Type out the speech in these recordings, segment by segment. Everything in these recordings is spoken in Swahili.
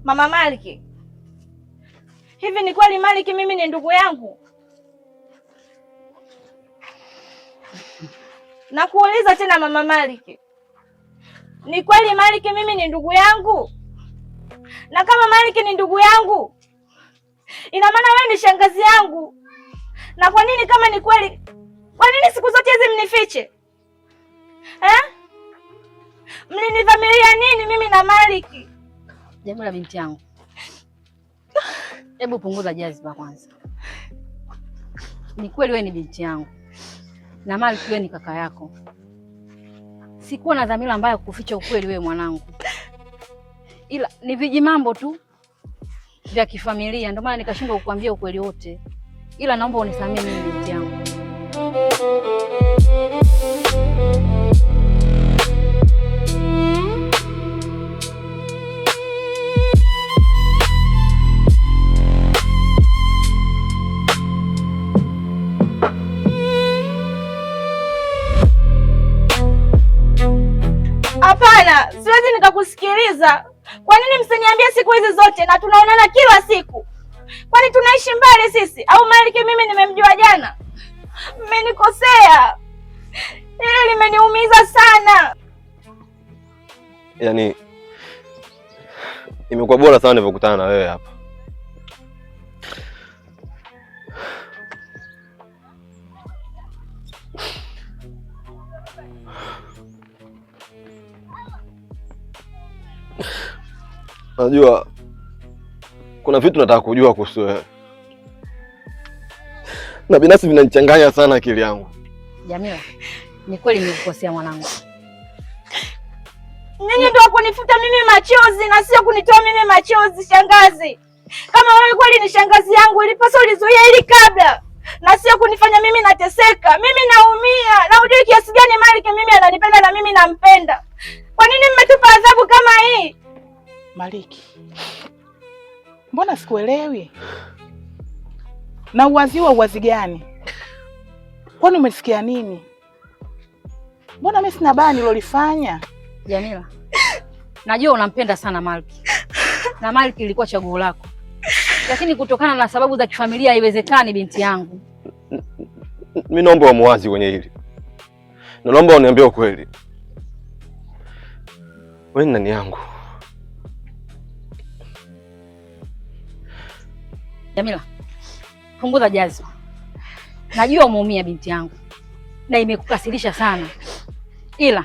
Mama Maliki, hivi ni kweli Maliki mimi ni ndugu yangu? Nakuuliza tena Mama Maliki, ni kweli Maliki mimi ni ndugu yangu? Na kama Maliki ni ndugu yangu, ina maana wewe ni shangazi yangu. Na kwa nini kama ni kweli, kwa nini siku zote hizi mnifiche? Mlinidhamiria nini mimi na Maliki? Jamila binti yangu, hebu punguza jazba kwanza. Ni kweli wewe ni binti yangu na Maliki wewe ni kaka yako. Sikuwa na dhamira mbaya kukuficha ukweli wewe mwanangu, ila ni viji mambo tu vya kifamilia, ndio maana nikashindwa kukuambia ukweli wote, ila naomba unisamehe mimi binti yangu. Hapana, siwezi nikakusikiliza. Kwa nini msiniambie siku hizi zote na tunaonana kila siku? Kwani tunaishi mbali sisi? Au Maliki mimi nimemjua jana? Mmenikosea. Hili limeniumiza sana. Yaani imekuwa bora sana nilipokutana na wewe hapa. Najua kuna vitu nataka kujua kuhusu wewe, na binafsi vinanichanganya sana akili yangu. Jamila, ni kweli nimekukosea mwanangu. Nyinyi ndio kunifuta mimi machozi na sio kunitoa mimi machozi, shangazi. Kama wewe kweli ni shangazi yangu, ilipaswa ulizuia hili kabla na sio kunifanya mimi nateseka. Mimi naumia. Na unajua kiasi gani Maliki mimi ananipenda na mimi nampenda. Kwa nini mmetupa adhabu kama hii? Maliki, mbona sikuelewi? Na uwazi gani? Kwani umesikia nini? Mbona mimi sina baya nilolifanya? Jamila, najua unampenda sana Maliki na Maliki ilikuwa chaguo lako, lakini kutokana na sababu za kifamilia haiwezekani binti yangu. Mimi naomba uwe muwazi kwenye hili. Na naomba uniambie ukweli. Wewe ni nani yangu? Jamila, punguza jazba. Najua umeumia binti yangu na imekukasirisha sana, ila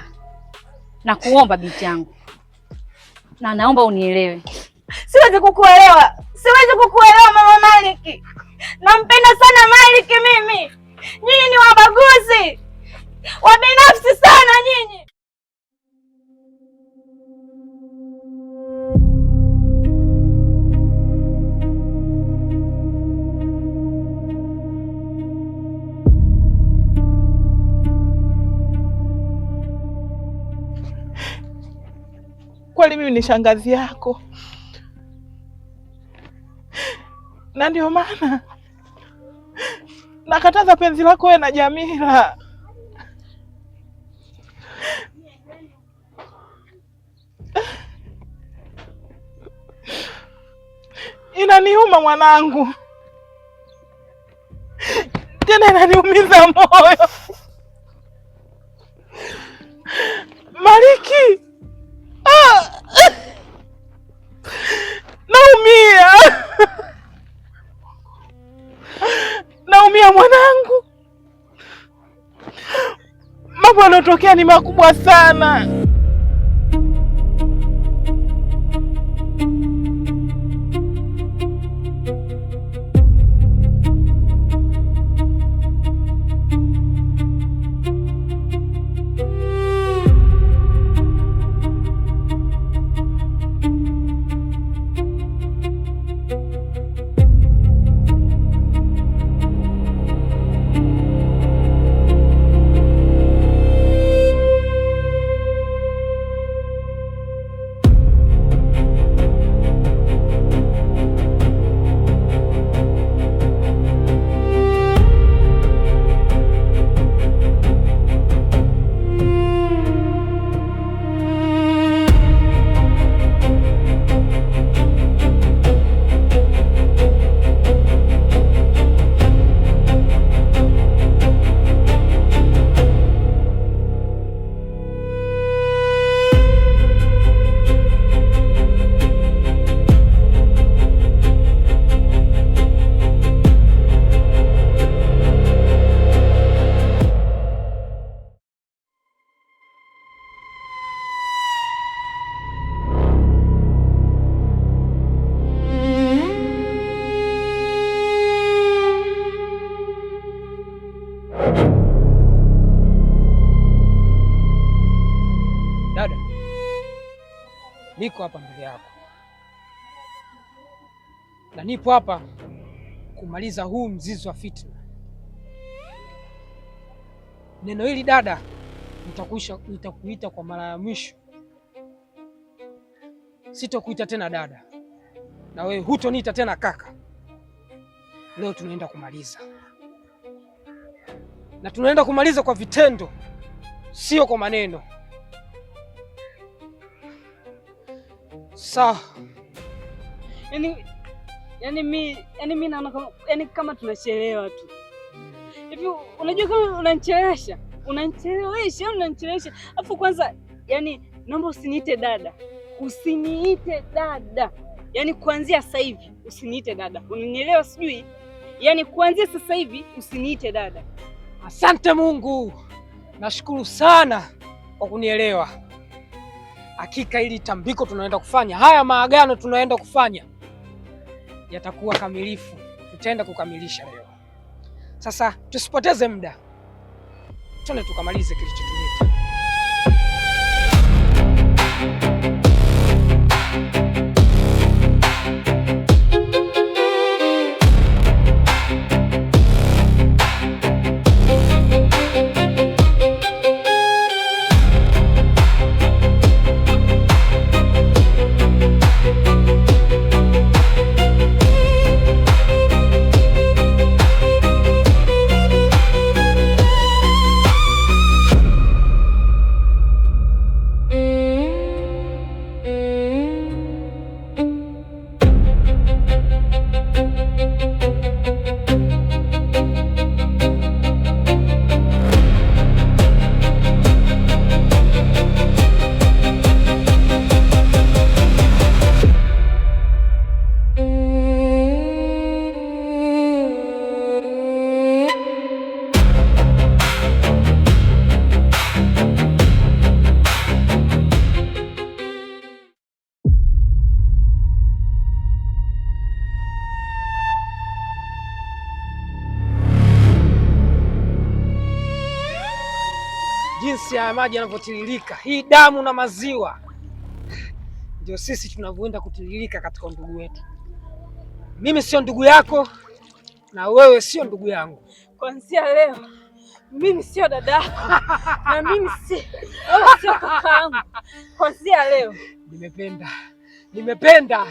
nakuomba binti yangu, na naomba unielewe. Siwezi kukuelewa. Siwezi kukuelewa Mama Maliki. Nampenda sana Maliki mimi. Nyinyi ni wabaguzi. Wabinafsi sana nyinyi. Kweli mimi ni shangazi yako, na ndio maana nakataza penzi lako wewe na Jamila. Inaniuma mwanangu, tena inaniumiza moyo. Maliki, naumia mwanangu. Mambo yanayotokea ni makubwa sana. niko hapa mbele yako na nipo hapa kumaliza huu mzizi wa fitna. Neno hili dada, nitakuita kwa mara ya mwisho. Sitokuita tena dada, na wewe hutoniita tena kaka. Leo tunaenda kumaliza, na tunaenda kumaliza kwa vitendo, sio kwa maneno. Sawa? Yaani mimi naona kama tunachelewa tu. Hivi unajua kama unanichelewesha. Alafu kwanza naomba usiniite dada. Usiniite dada. Yaani kuanzia sasa hivi usiniite dada. Unanielewa sijui? Yaani kuanzia sasa hivi usiniite dada. Asante Mungu. Nashukuru sana kwa kunielewa. Hakika hili tambiko tunaenda kufanya, haya maagano tunaenda kufanya yatakuwa kamilifu. Tutaenda kukamilisha leo. Sasa tusipoteze muda, twende tukamalize kilichotuleta. Jinsi ya maji yanavyotiririka, hii damu na maziwa, ndio sisi tunavyoenda kutiririka katika ndugu wetu. Mimi sio ndugu yako na wewe sio ndugu yangu. Kuanzia leo mimi sio dada yako na mimi sio kaka yangu. Kuanzia leo nimependa.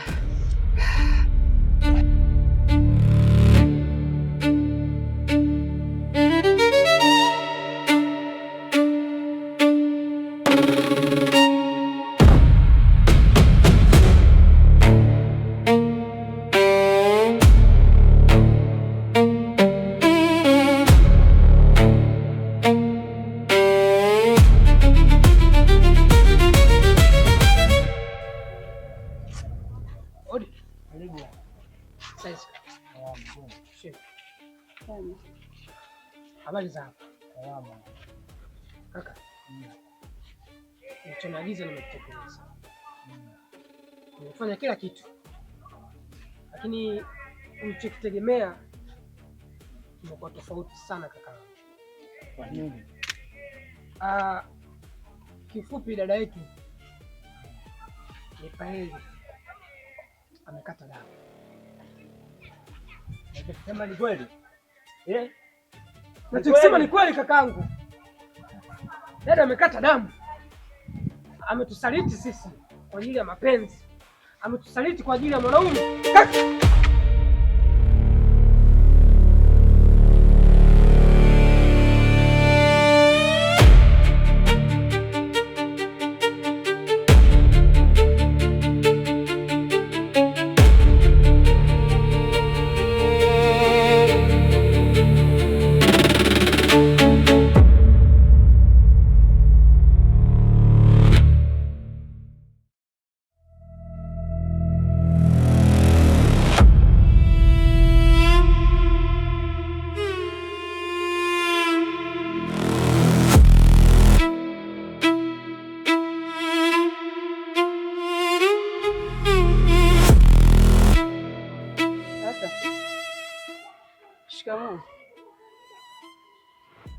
Habari za hapa? Kaka, nilichoagiza nimekutekeleza. Nimefanya kila kitu, lakini ulichokitegemea kimekuwa tofauti sana kaka. Kwa nini? Kifupi dada yetu ni Paeli amekata damu. Sema ni kweli? Nachokisema ni kweli kakangu. Dada amekata damu. Ametusaliti sisi kwa ajili ya mapenzi. Ametusaliti kwa ajili ya mwanaume.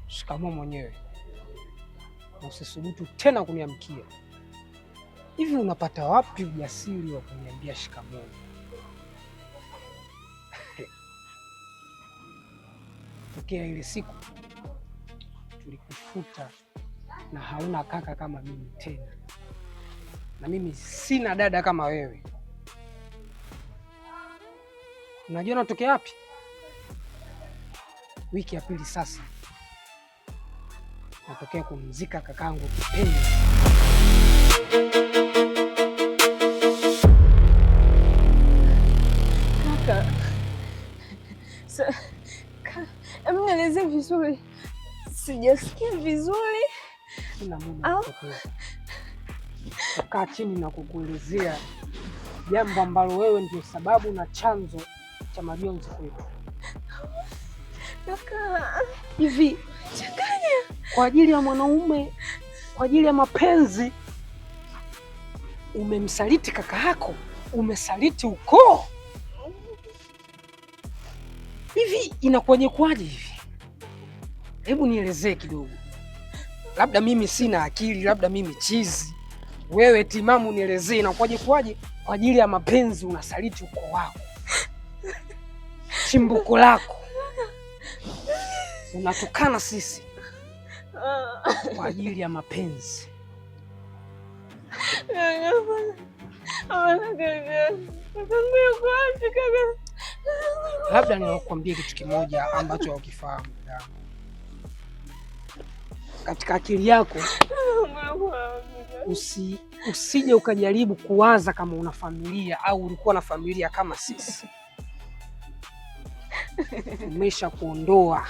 Shikamoo mwenyewe. Usisubutu tena kuniamkia. hivi unapata wapi ujasiri wa kuniambia shikamoo? Tokea ile siku tulikufuta na hauna kaka kama mimi tena, na mimi sina dada kama wewe. Unajua natokea wapi? Wiki ya pili sasa natokea kumzika kakangu kipenzi. Kaka, nieleze vizuri, sijasikia vizuri. Sina muda wa kukaa chini na kukuelezea jambo ambalo wewe ndio sababu na chanzo cha majonzi kwetu. Kaka, hivi changanya kwa ajili ya mwanaume, kwa ajili ya mapenzi umemsaliti kaka yako, umesaliti ukoo. Hivi inakuwaje kwaje hivi? Hebu nielezee kidogo. Labda mimi sina akili, labda mimi chizi. Wewe timamu, nielezee inakuwaje kwaje? Kwa ajili ya mapenzi unasaliti ukoo wako, chimbuko lako, unatukana sisi kwa ajili ya mapenzi. Labda ninakwambia kitu kimoja ambacho haukifahamu. Katika akili yako usije ukajaribu kuwaza kama una familia au ulikuwa na familia kama sisi. Umesha kuondoa.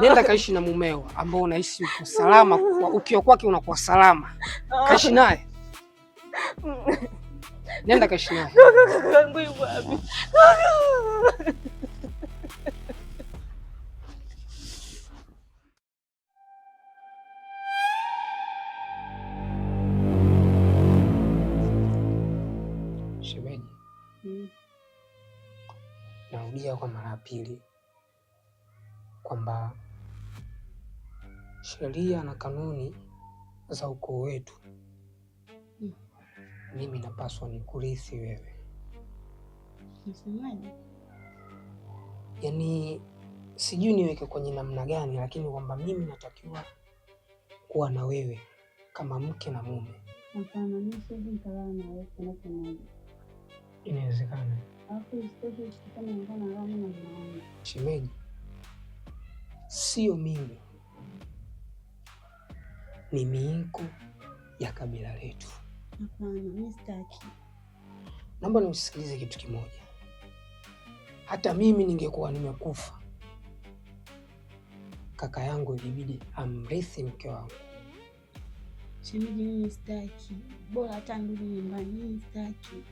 Nenda kaishi na mumeo ambao unaishi uko salama, ukiwa kwake unakuwa salama. Kaishi naye. Nenda kaishi naye. kakangu yuko wapi? Shemeji, narudia kwa mara ya pili kwamba sheria na kanuni za ukoo wetu, mimi napaswa nikurithi wewe. Msemaji? Yaani sijui niweke kwenye namna gani, lakini kwamba mimi natakiwa kuwa na wewe kama mke na mume. Hapana, mimi siwezi nikalala na wewe kwa pamoja. Inawezekana. Alafu isitoshe kama ngana lala na mwanangu. Shemeji, sio mimi, ni miiko ya kabila letu. Hapana, mimi sitaki. Naomba niusikilize kitu kimoja. Hata mimi ningekuwa nimekufa, kaka yangu ilibidi amrithi mke wangu. Shemeji, mimi sitaki. Bora hata nirudi nyumbani, mimi sitaki.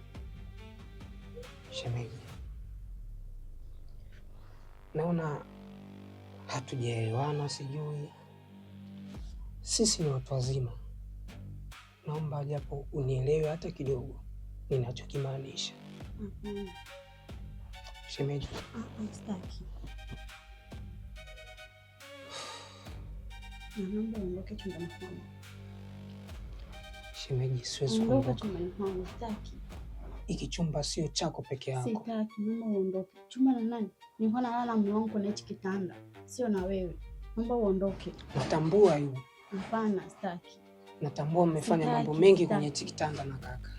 Shemeji, naona hatujaelewana, sijui. Sisi ni watu wazima. Naomba japo unielewe hata kidogo ninachokimaanisha. Shemeji, sitaki. Naomba uondoke chumbani kwangu. Shemeji, siwezi kuondoka chumbani kwangu, sitaki. Hiki chumba sio chako peke yako. Sitaki, naomba uondoke. Chumba na nani? Nilikuwa nalala na mume wangu kwenye kitanda, sio na wewe. Naomba uondoke. Natambua hiyo. Hapana, sitaki. Natambua mmefanya mambo mengi kwenye kitanda na kaka.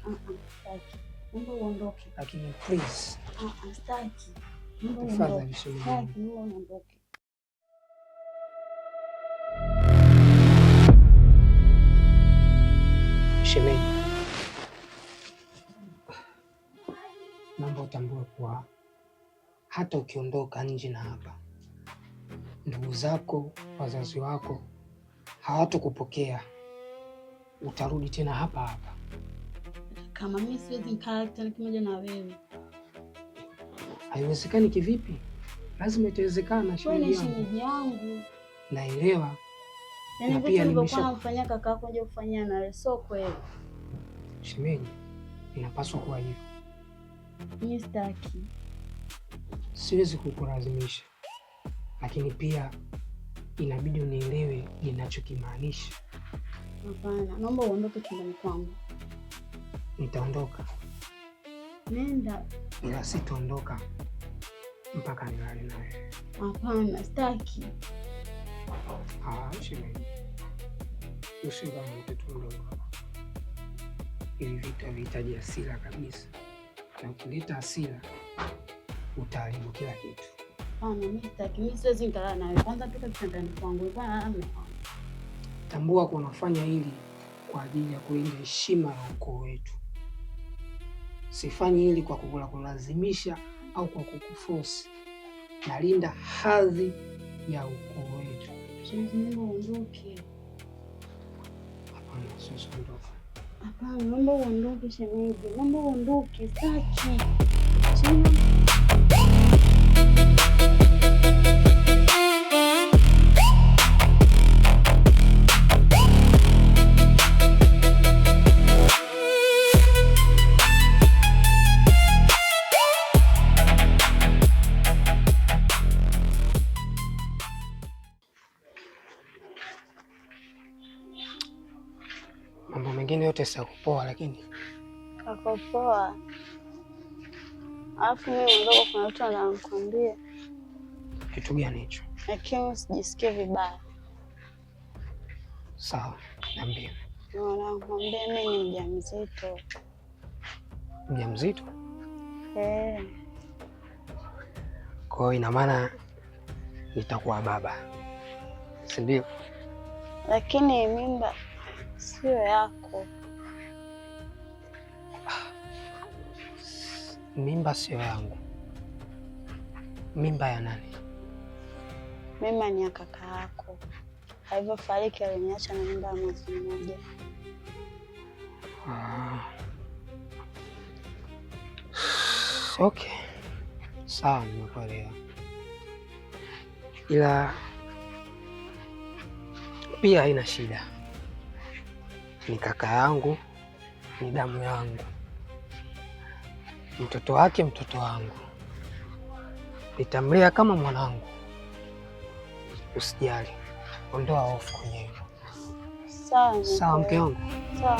Sitaki. Naomba uondoke. Lakini please. Sitaki. Naomba uondoke. Sitaki, naomba uondoke. Shemeji, naomba utambue kuwa hata ukiondoka nje na hapa, ndugu zako, wazazi wako hawatakupokea. Utarudi tena hapa hapa. Kama mimi siwezi nikaa tena kimoja na wewe. Haiwezekani kivipi? Lazima itawezekana, shemeji yangu. Naelewa. Na pia nimesha kufanya kaka yako aje kufanyia na sio kweli. Shemeji, inapaswa kuwa hivyo. Mimi sitaki. Siwezi kukulazimisha, lakini pia inabidi unielewe ninachokimaanisha. Hapana, naomba uondoke chumbani kwangu. Nitaondoka. Nenda. Ila sitaondoka mpaka nilale nawe. Hapana, sitaki. Shemeji, usiwe kama mtoto mdogo. Hivi vitu havihitaji hasira kabisa, na ukileta hasira utaharibu kila kitu. Hapana, mimi sitaki. Mimi siwezi nikalala nawe. Kwanza toka kitandani kwangu. Tambua kuwa unafanya hili kwa ajili ya kulinda heshima ya ukoo wetu. Sifanyi hili kwa kukulazimisha au kwa kukuforce. Nalinda hadhi ya ukoo wetu. Naomba uondoke. Hapana, siwezi kuondoka. Hapana, naomba uondoke shemeji. Naomba uondoke, sitaki. Mambo mengine yote sitakupoa, lakini kakopoa. Alafu mimi ndio kuna watu wanakuambia. Kitu gani hicho? Lakini sijisikie vibaya. Sawa, niambie. Wanakuambia mimi ni mjamzito. Mjamzito? Kwa hiyo ina maana nitakuwa baba, si ndio? Lakini mimba sio yako. Mimba sio yangu. Mimba ya nani? Mimba ni ya kaka yako. Alivyofariki aliniacha na mimba ya mwezi mmoja. Okay. Sawa, nimekuelewa. Ila pia haina shida. Ni kaka yangu, ni damu yangu. Mtoto wake mtoto wangu. Nitamlea kama mwanangu. Usijali. Ondoa hofu kwenye hilo. Sawa. Sawa mke wangu. Sawa.